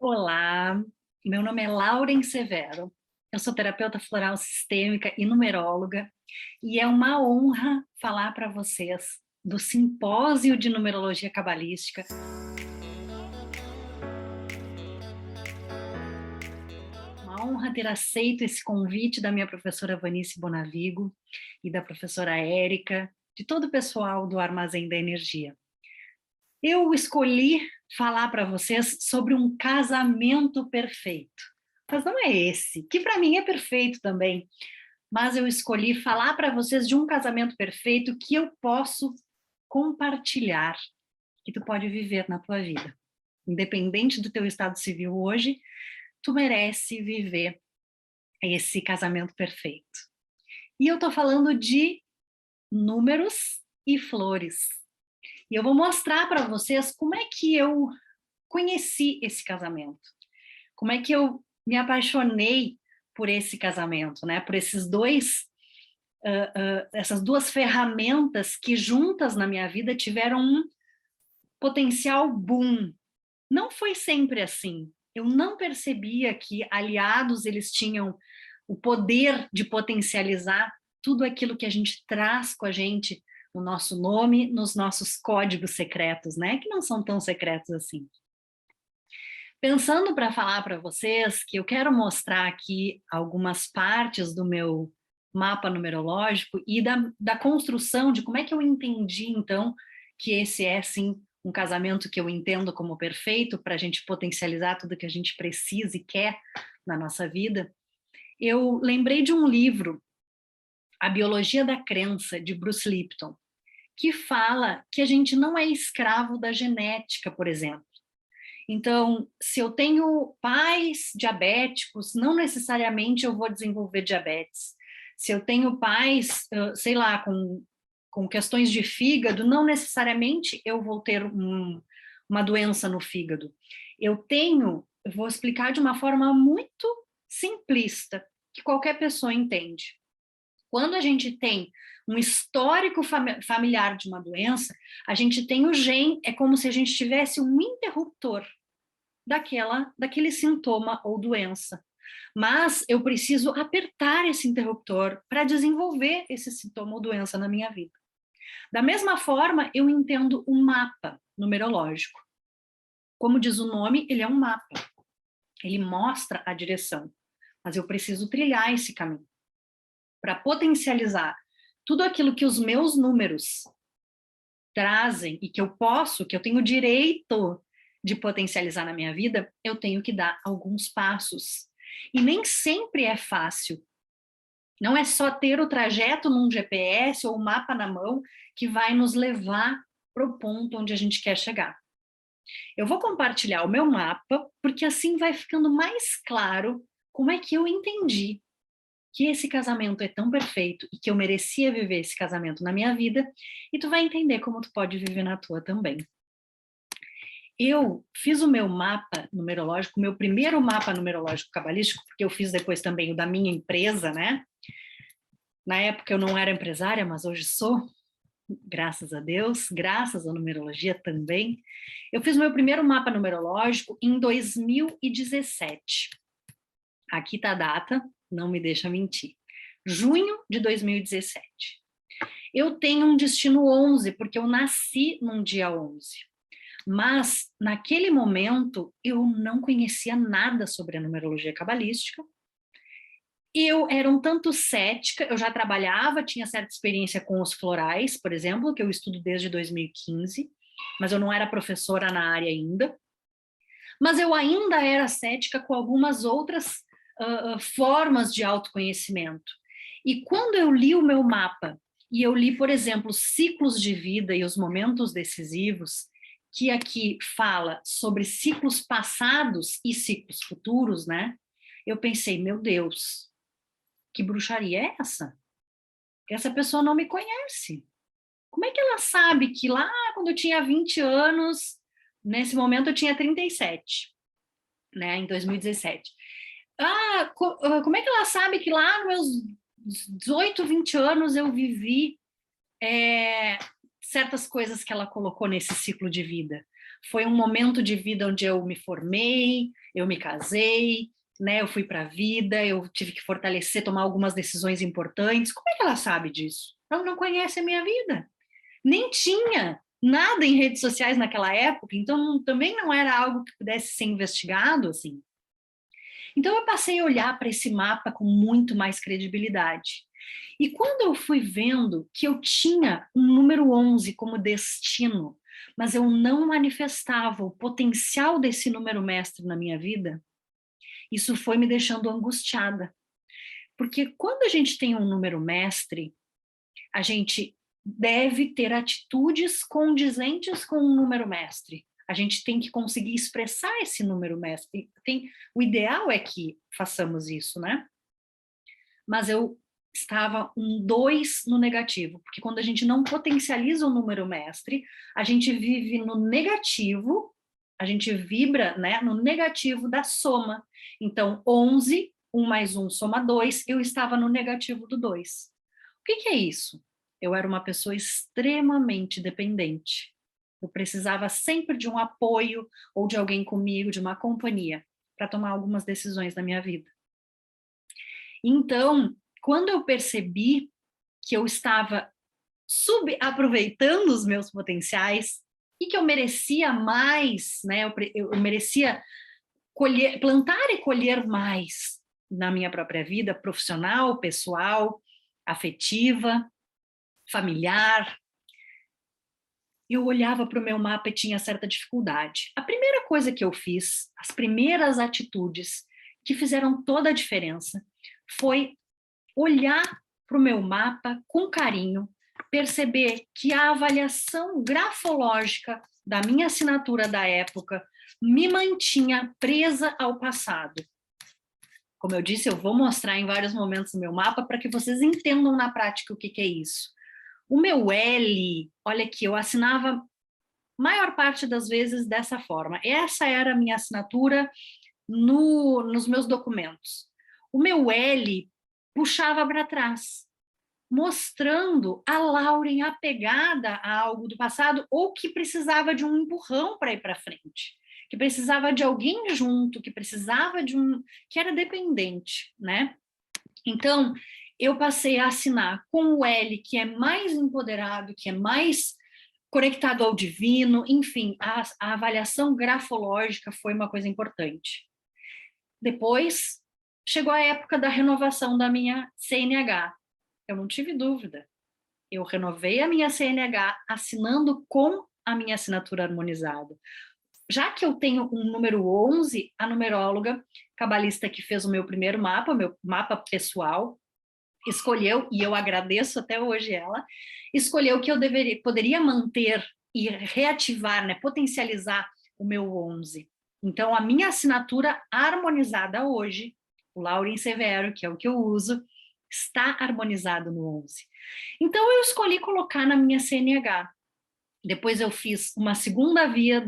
Olá, meu nome é Lauren Severo, eu sou terapeuta floral sistêmica e numeróloga, e é uma honra falar para vocês do Simpósio de Numerologia Cabalística. Uma honra ter aceito esse convite da minha professora Vanice Bonavigo e da professora Érica, de todo o pessoal do Armazém da Energia. Eu escolhi falar para vocês sobre um casamento perfeito. Mas não é esse, que para mim é perfeito também. Mas eu escolhi falar para vocês de um casamento perfeito que eu posso compartilhar, que tu pode viver na tua vida. Independente do teu estado civil hoje, tu merece viver esse casamento perfeito. E eu tô falando de números e flores. E eu vou mostrar para vocês como é que eu conheci esse casamento. Como é que eu me apaixonei por esse casamento, né? Por esses dois, essas duas ferramentas que juntas na minha vida tiveram um potencial boom. Não foi sempre assim. Eu não percebia que aliados eles tinham o poder de potencializar tudo aquilo que a gente traz com a gente no nosso nome, nos nossos códigos secretos, né? Que não são tão secretos assim. Pensando para falar para vocês que eu quero mostrar aqui algumas partes do meu mapa numerológico e da construção de como é que eu entendi, então, que esse é, sim, um casamento que eu entendo como perfeito para a gente potencializar tudo que a gente precisa e quer na nossa vida. Eu lembrei de um livro, A Biologia da Crença, de Bruce Lipton, que fala que a gente não é escravo da genética, por exemplo. Então, se eu tenho pais diabéticos, não necessariamente eu vou desenvolver diabetes. Se eu tenho pais, sei lá, com questões de fígado, não necessariamente eu vou ter uma doença no fígado. Eu vou explicar de uma forma muito simplista, que qualquer pessoa entende. Quando a gente tem um histórico familiar de uma doença, a gente tem o gene, é como se a gente tivesse um interruptor daquele sintoma ou doença. Mas eu preciso apertar esse interruptor para desenvolver esse sintoma ou doença na minha vida. Da mesma forma, eu entendo um mapa numerológico. Como diz o nome, ele é um mapa. Ele mostra a direção. Mas eu preciso trilhar esse caminho para potencializar tudo aquilo que os meus números trazem e que eu tenho direito de potencializar na minha vida, eu tenho que dar alguns passos. E nem sempre é fácil. Não é só ter o trajeto num GPS ou o mapa na mão que vai nos levar para o ponto onde a gente quer chegar. Eu vou compartilhar o meu mapa, porque assim vai ficando mais claro como é que eu entendi que esse casamento é tão perfeito e que eu merecia viver esse casamento na minha vida, e tu vai entender como tu pode viver na tua também. Eu fiz o meu mapa numerológico, o meu primeiro mapa numerológico cabalístico, porque eu fiz depois também o da minha empresa, né? Na época eu não era empresária, mas hoje sou, graças a Deus, graças à numerologia também. Eu fiz o meu primeiro mapa numerológico em 2017. Aqui está a data, não me deixa mentir. Junho de 2017. Eu tenho um destino 11, porque eu nasci num dia 11. Mas, naquele momento, eu não conhecia nada sobre a numerologia cabalística. Eu era um tanto cética, eu já trabalhava, tinha certa experiência com os florais, por exemplo, que eu estudo desde 2015, mas eu não era professora na área ainda. Mas eu ainda era cética com algumas outras formas de autoconhecimento. E quando eu li o meu mapa, e eu li, por exemplo, ciclos de vida e os momentos decisivos, que aqui fala sobre ciclos passados e ciclos futuros, né? Eu pensei, meu Deus, que bruxaria é essa? Essa pessoa não me conhece. Como é que ela sabe que lá quando eu tinha 20 anos, nesse momento eu tinha 37, né, em 2017. Como é que ela sabe que lá nos meus 18, 20 anos eu vivi certas coisas que ela colocou nesse ciclo de vida? Foi um momento de vida onde eu me formei, eu me casei, né? Eu fui para a vida, eu tive que fortalecer, tomar algumas decisões importantes. Como é que ela sabe disso? Ela não conhece a minha vida. Nem tinha nada em redes sociais naquela época, então também não era algo que pudesse ser investigado, assim. Então eu passei a olhar para esse mapa com muito mais credibilidade. E quando eu fui vendo que eu tinha um número 11 como destino, mas eu não manifestava o potencial desse número mestre na minha vida, isso foi me deixando angustiada. Porque quando a gente tem um número mestre, a gente deve ter atitudes condizentes com um número mestre. A gente tem que conseguir expressar esse número mestre. O ideal é que façamos isso, né? Mas eu estava um 2 no negativo, porque quando a gente não potencializa o número mestre, a gente vive no negativo, a gente vibra, né, no negativo da soma. Então, 11, 1 mais 1 soma 2, eu estava no negativo do 2. O que é isso? Eu era uma pessoa extremamente dependente. Eu precisava sempre de um apoio ou de alguém comigo, de uma companhia, para tomar algumas decisões na minha vida. Então, quando eu percebi que eu estava subaproveitando os meus potenciais e que eu merecia mais, né? Eu merecia plantar e colher mais na minha própria vida profissional, pessoal, afetiva, familiar. Eu olhava para o meu mapa e tinha certa dificuldade. A primeira coisa que eu fiz, as primeiras atitudes que fizeram toda a diferença, foi olhar para o meu mapa com carinho, perceber que a avaliação grafológica da minha assinatura da época me mantinha presa ao passado. Como eu disse, eu vou mostrar em vários momentos no meu mapa para que vocês entendam na prática o que é isso. O meu L, olha aqui, eu assinava maior parte das vezes dessa forma. Essa era a minha assinatura nos meus documentos. O meu L puxava para trás, mostrando a Lauren apegada a algo do passado ou que precisava de um empurrão para ir para frente, que precisava de alguém junto, que precisava que era dependente, né? Então, eu passei a assinar com o L, que é mais empoderado, que é mais conectado ao divino, enfim, a avaliação grafológica foi uma coisa importante. Depois, chegou a época da renovação da minha CNH. Eu não tive dúvida. Eu renovei a minha CNH assinando com a minha assinatura harmonizada. Já que eu tenho um número 11, a numeróloga cabalista que fez o meu primeiro mapa, o meu mapa pessoal, escolheu, e eu agradeço até hoje ela, escolheu que eu poderia manter e reativar, né, potencializar o meu 11. Então, a minha assinatura harmonizada hoje, o Lauren Severo, que é o que eu uso, está harmonizado no 11. Então, eu escolhi colocar na minha CNH. Depois eu fiz uma segunda via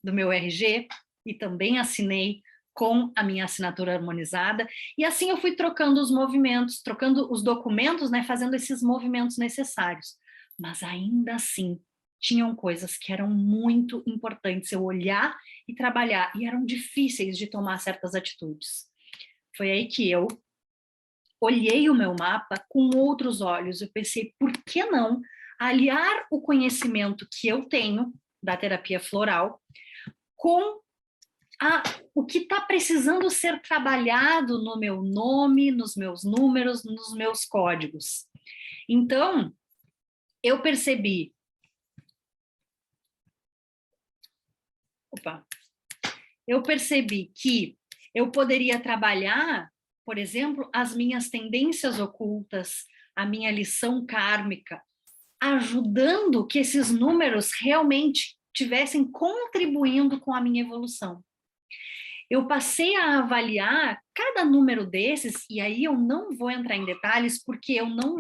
do meu RG e também assinei com a minha assinatura harmonizada, e assim eu fui trocando os movimentos, trocando os documentos, né, fazendo esses movimentos necessários. Mas ainda assim, tinham coisas que eram muito importantes eu olhar e trabalhar, e eram difíceis de tomar certas atitudes. Foi aí que eu olhei o meu mapa com outros olhos, eu pensei, por que não aliar o conhecimento que eu tenho da terapia floral com o que está precisando ser trabalhado no meu nome, nos meus números, nos meus códigos. Então, eu percebi. Eu percebi que eu poderia trabalhar, por exemplo, as minhas tendências ocultas, a minha lição kármica, ajudando que esses números realmente tivessem contribuindo com a minha evolução. Eu passei a avaliar cada número desses, e aí eu não vou entrar em detalhes, porque eu não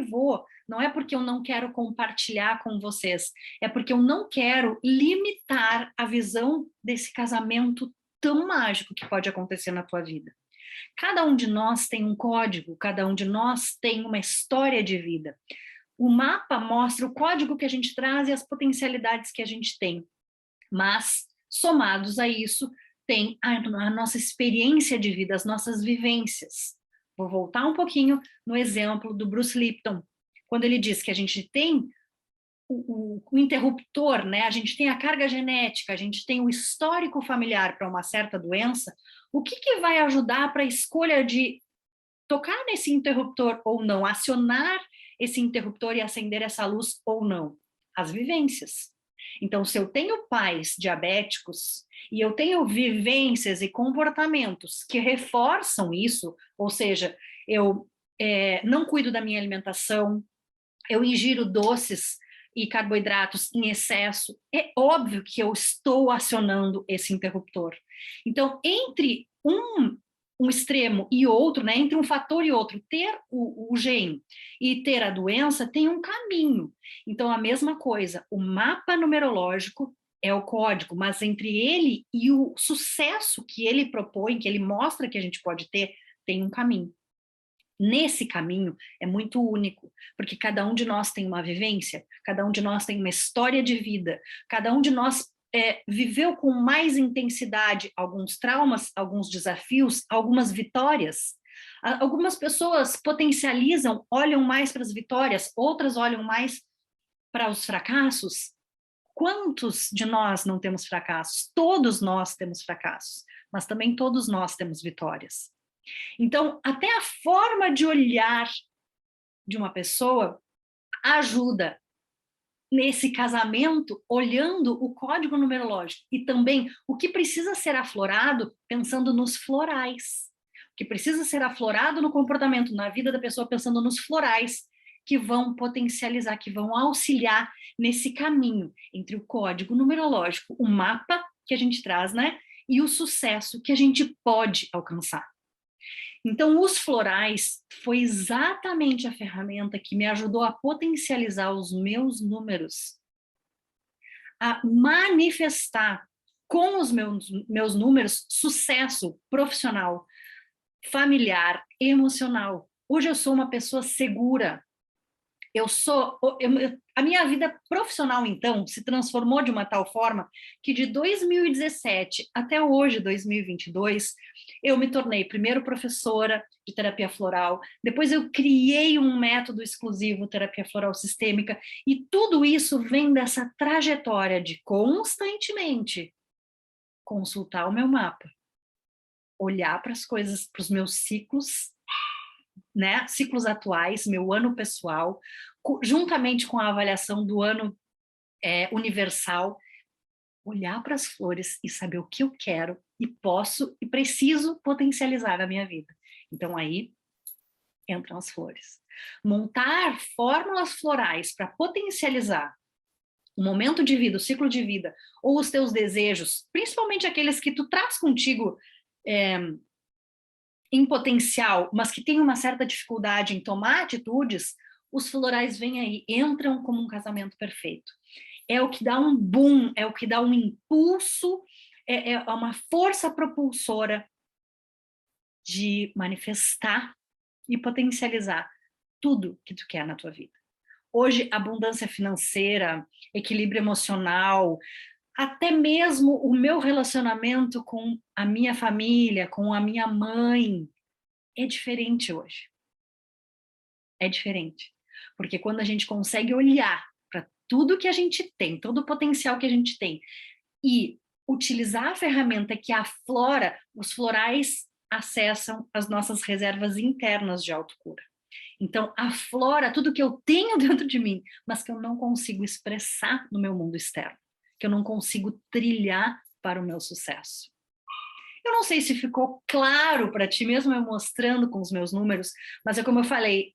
é porque eu não quero compartilhar com vocês, é porque eu não quero limitar a visão desse casamento tão mágico que pode acontecer na tua vida. Cada um de nós tem um código, cada um de nós tem uma história de vida. O mapa mostra o código que a gente traz e as potencialidades que a gente tem. Mas, somados a isso, tem a nossa experiência de vida, as nossas vivências. Vou voltar um pouquinho no exemplo do Bruce Lipton, quando ele diz que a gente tem o interruptor, né? A gente tem a carga genética, a gente tem o histórico familiar para uma certa doença. O que vai ajudar para a escolha de tocar nesse interruptor ou não, acionar esse interruptor e acender essa luz ou não? As vivências. Então, se eu tenho pais diabéticos e eu tenho vivências e comportamentos que reforçam isso, ou seja, eu não cuido da minha alimentação, eu ingiro doces e carboidratos em excesso, é óbvio que eu estou acionando esse interruptor. Então, entre um extremo e outro, né, entre um fator e outro, ter o gene e ter a doença tem um caminho. Então, a mesma coisa, o mapa numerológico é o código, mas entre ele e o sucesso que ele propõe, que ele mostra que a gente pode ter, tem um caminho. Nesse caminho é muito único, porque cada um de nós tem uma vivência, cada um de nós tem uma história de vida, cada um de nós viveu com mais intensidade alguns traumas, alguns desafios, algumas vitórias. Algumas pessoas potencializam, olham mais para as vitórias, outras olham mais para os fracassos. Quantos de nós não temos fracassos? Todos nós temos fracassos, mas também todos nós temos vitórias. Então, até a forma de olhar de uma pessoa ajuda nesse casamento, olhando o código numerológico e também o que precisa ser aflorado pensando nos florais. O que precisa ser aflorado no comportamento, na vida da pessoa, pensando nos florais que vão potencializar, que vão auxiliar nesse caminho entre o código numerológico, o mapa que a gente traz, né? E o sucesso que a gente pode alcançar. Então, os florais foi exatamente a ferramenta que me ajudou a potencializar os meus números, a manifestar com os meus números sucesso profissional, familiar, emocional. Hoje eu sou uma pessoa segura. A minha vida profissional, então, se transformou de uma tal forma que de 2017 até hoje, 2022, eu me tornei primeiro professora de terapia floral, depois eu criei um método exclusivo, terapia floral sistêmica, e tudo isso vem dessa trajetória de constantemente consultar o meu mapa, olhar para as coisas, para os meus ciclos, né, ciclos atuais, meu ano pessoal, juntamente com a avaliação do ano universal, olhar para as flores e saber o que eu quero e posso e preciso potencializar na minha vida. Então aí entram as flores. Montar fórmulas florais para potencializar o momento de vida, o ciclo de vida, ou os teus desejos, principalmente aqueles que tu traz contigo em potencial, mas que tem uma certa dificuldade em tomar atitudes, os florais vêm aí, entram como um casamento perfeito. É o que dá um boom, é o que dá um impulso, é uma força propulsora de manifestar e potencializar tudo que tu quer na tua vida. Hoje, abundância financeira, equilíbrio emocional, até mesmo o meu relacionamento com a minha família, com a minha mãe, é diferente hoje. É diferente. Porque quando a gente consegue olhar para tudo que a gente tem, todo o potencial que a gente tem, e utilizar a ferramenta que aflora, os florais acessam as nossas reservas internas de autocura. Então, aflora tudo que eu tenho dentro de mim, mas que eu não consigo expressar no meu mundo externo, que eu não consigo trilhar para o meu sucesso. Eu não sei se ficou claro para ti, mesmo eu mostrando com os meus números, mas é como eu falei,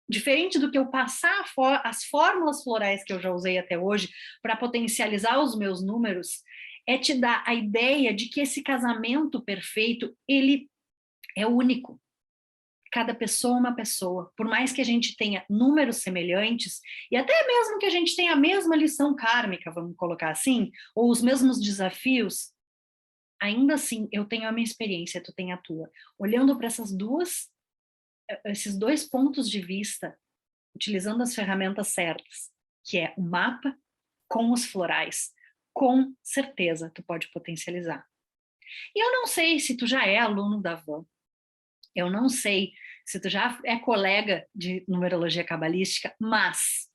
diferente do que eu passar as fórmulas florais que eu já usei até hoje para potencializar os meus números, é te dar a ideia de que esse casamento perfeito, ele é único. Cada pessoa é uma pessoa. Por mais que a gente tenha números semelhantes, e até mesmo que a gente tenha a mesma lição kármica, vamos colocar assim, ou os mesmos desafios, ainda assim eu tenho a minha experiência, tu tem a tua. Olhando para esses dois pontos de vista, utilizando as ferramentas certas, que é o mapa com os florais, com certeza tu pode potencializar. E eu não sei se tu já é aluno da Van, eu não sei se tu já é colega de numerologia cabalística, mas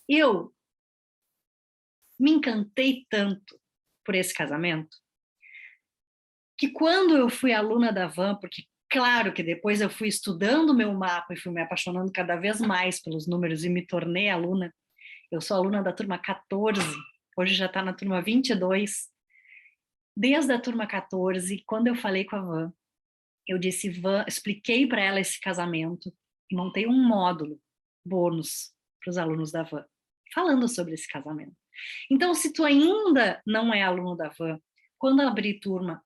eu me encantei tanto por esse casamento, que quando eu fui aluna da Van, porque claro que depois eu fui estudando o meu mapa e fui me apaixonando cada vez mais pelos números e me tornei aluna. Eu sou aluna da turma 14, hoje já está na turma 22. Desde a turma 14, quando eu falei com a Van, eu disse, Van, expliquei para ela esse casamento e montei um módulo bônus para os alunos da Van, falando sobre esse casamento. Então, se tu ainda não é aluno da Van, quando abrir turma,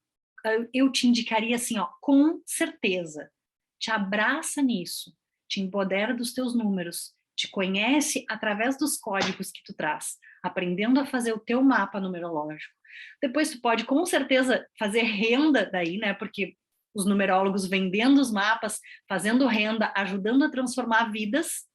eu te indicaria assim, ó, com certeza, te abraça nisso, te empodera dos teus números, te conhece através dos códigos que tu traz, aprendendo a fazer o teu mapa numerológico. Depois tu pode com certeza fazer renda daí, né? Porque os numerólogos vendendo os mapas, fazendo renda, ajudando a transformar vidas,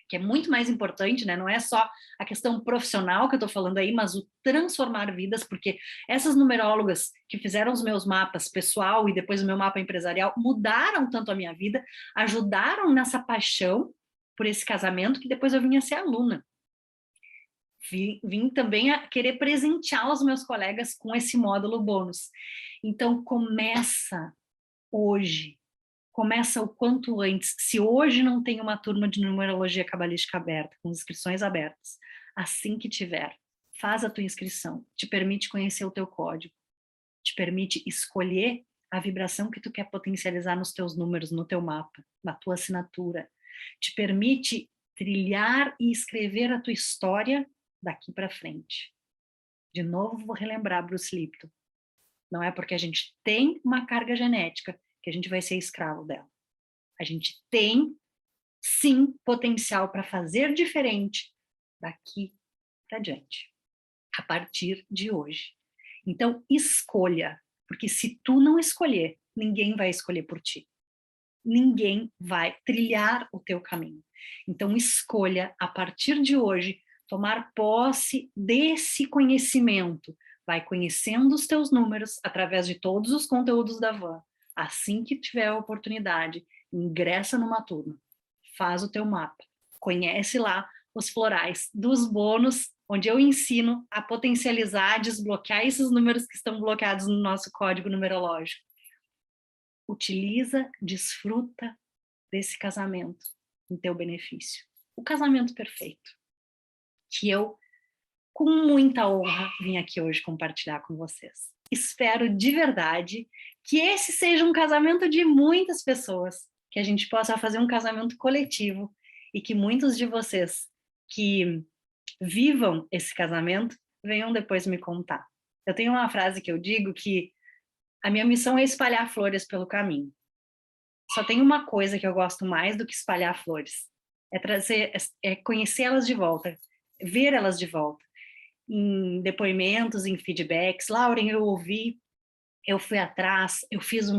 que é muito mais importante, né? Não é só a questão profissional que eu tô falando aí, mas o transformar vidas, porque essas numerólogas que fizeram os meus mapas pessoal e depois o meu mapa empresarial mudaram tanto a minha vida, ajudaram nessa paixão por esse casamento que depois eu vim a ser aluna. Vim também a querer presentear os meus colegas com esse módulo bônus. Então começa hoje, começa o quanto antes. Se hoje não tem uma turma de numerologia cabalística aberta, com inscrições abertas, assim que tiver, faz a tua inscrição, te permite conhecer o teu código, te permite escolher a vibração que tu quer potencializar nos teus números, no teu mapa, na tua assinatura, te permite trilhar e escrever a tua história daqui para frente. De novo, vou relembrar Bruce Lipton. Não é porque a gente tem uma carga genética que a gente vai ser escravo dela. A gente tem, sim, potencial para fazer diferente daqui para diante, a partir de hoje. Então, escolha, porque se tu não escolher, ninguém vai escolher por ti. Ninguém vai trilhar o teu caminho. Então, escolha, a partir de hoje, tomar posse desse conhecimento. Vai conhecendo os teus números através de todos os conteúdos da Van. Assim que tiver a oportunidade, ingressa numa turma, faz o teu mapa, conhece lá os florais dos bônus, onde eu ensino a potencializar, desbloquear esses números que estão bloqueados no nosso código numerológico. Utiliza, desfruta desse casamento em teu benefício. O casamento perfeito, que eu, com muita honra, vim aqui hoje compartilhar com vocês. Espero de verdade que esse seja um casamento de muitas pessoas, que a gente possa fazer um casamento coletivo e que muitos de vocês que vivam esse casamento venham depois me contar. Eu tenho uma frase que eu digo que a minha missão é espalhar flores pelo caminho. Só tem uma coisa que eu gosto mais do que espalhar flores, é trazer, é conhecer elas de volta, ver elas de volta, em depoimentos, em feedbacks. Lauren, eu ouvi, eu fui atrás, eu fiz o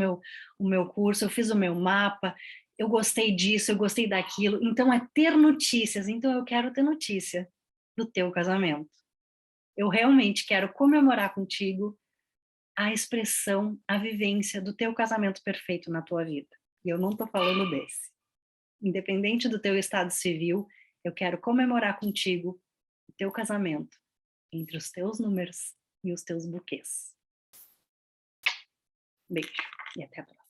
meu curso, eu fiz o meu mapa, eu gostei disso, eu gostei daquilo. Então é ter notícias, então eu quero ter notícia do teu casamento. Eu realmente quero comemorar contigo a expressão, a vivência do teu casamento perfeito na tua vida. E eu não estou falando desse. Independente do teu estado civil, eu quero comemorar contigo o teu casamento entre os teus números e os teus buquês. Beijo e até a próxima.